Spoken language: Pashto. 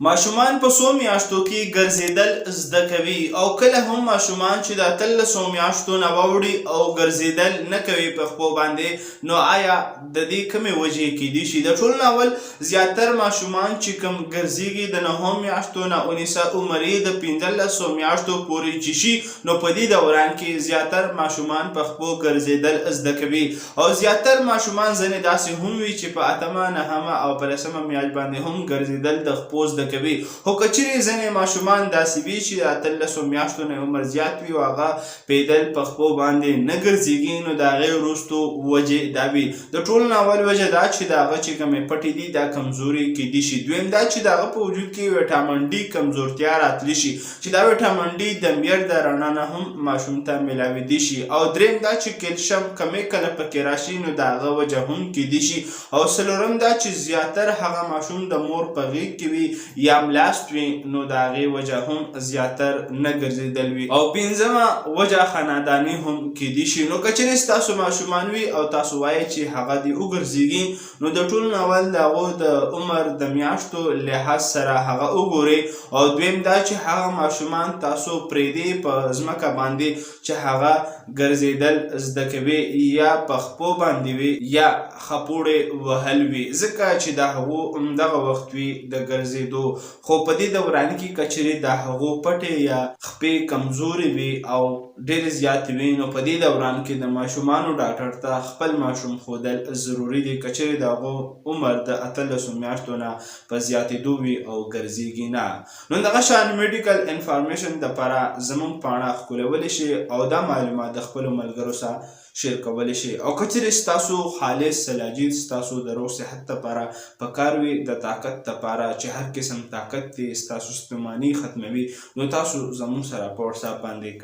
ماشومان په څو میاشتو کې ګرځېدل زده کوي او کله هم ماشومان چې د 13 میاشتو نه واوړي او ګرځېدل نه کوي په پښو باندې، نو آیا د دې کومې وجې کیدی شي؟ د ټولو نه اول زیاتر ماشومان چې کوم ګرځېږي د 9 میاشتو نه ونیسه عمر یې د 15 میاشتو پورې چې شي، نو په دې دوران کې زیاتر ماشومان په پښو ګرځېدل زده کوي او زیاتر ماشومان ځینې داسې هم وي چې په 8مه 9مه او په 10مه میاشت باندې هم ګرځېدل د پښو زده کوي. خو که چیرې ځینې ماشومان داسې وي چې د 13 میاشتو نه عمر زیات وي او هغه پیدل په خپو باندې نه ګرځېږي، نو د هغې وروستو وجې دا وي. د ټولو نه اول وجه دا چې د هغه چې کومې پټې دي دا کمزوري کیدی شي. دویم دا چې د هغه په وجود کې ویټامین ډي کمزورتیا راتلی شي چې دا ویټامین ډي د میر د رڼا نه هم ماشوم ته میلاویدی شي. او دریم دا چې کیلشیم کمی کله پکې راشي، نو د هغه وجه هم کیدی شي. او څلورم دا چې زیاتر هغه ماشوم د مور په غېږ کې وي یا ملاست وي، نو د هغې وجه هم زیاتر نه ګرځېدل وي. او پنځمه وجه خانداني هم کیدی شي. نو که چیرې ستاسو ماشومان وي او تاسو وایئ چې هغه دې وګرځېږي، نو د ټولو نه اول د هغو د عمر د میاشتو لحاظ سره هغه وګورئ. او دویم دا چې هغه ماشومان تاسو پرېږدئ په ځمکه باندې چې هغه ګرځېدل زده کوي یا په خپو باندې وي یا خپوړې وهل وي، ځکه چې د هغو همدغه وخت وي د ګرځېدو. خو په دې دوران کې که چیرې د هغو پټې یا خپې کمزورې وي او ډېرې زیاتې وي، نو په دې دوران کې د ماشومانو ډاکټر ته خپل ماشوم ښودل ضروري دي، که چیرې د هغو عمر د 18 میاشتو نه په زیاتېدو وي او ګرځېږي نه. نو دغه شان میډیکل انفارمیشن دپاره زموږ پاڼه ښکلولی شي او دا معلومات د خپلو ملګرو سره شیر کولی شي. او که چیرې ستاسو خالص سلاجید ستاسو د روغ صحت دپاره پکار وي، د طاقت دپاره چې هر قسم طاقت دی ستاسو ستوماني ختموي، نو تاسو زموږ سره په وټساپ باندې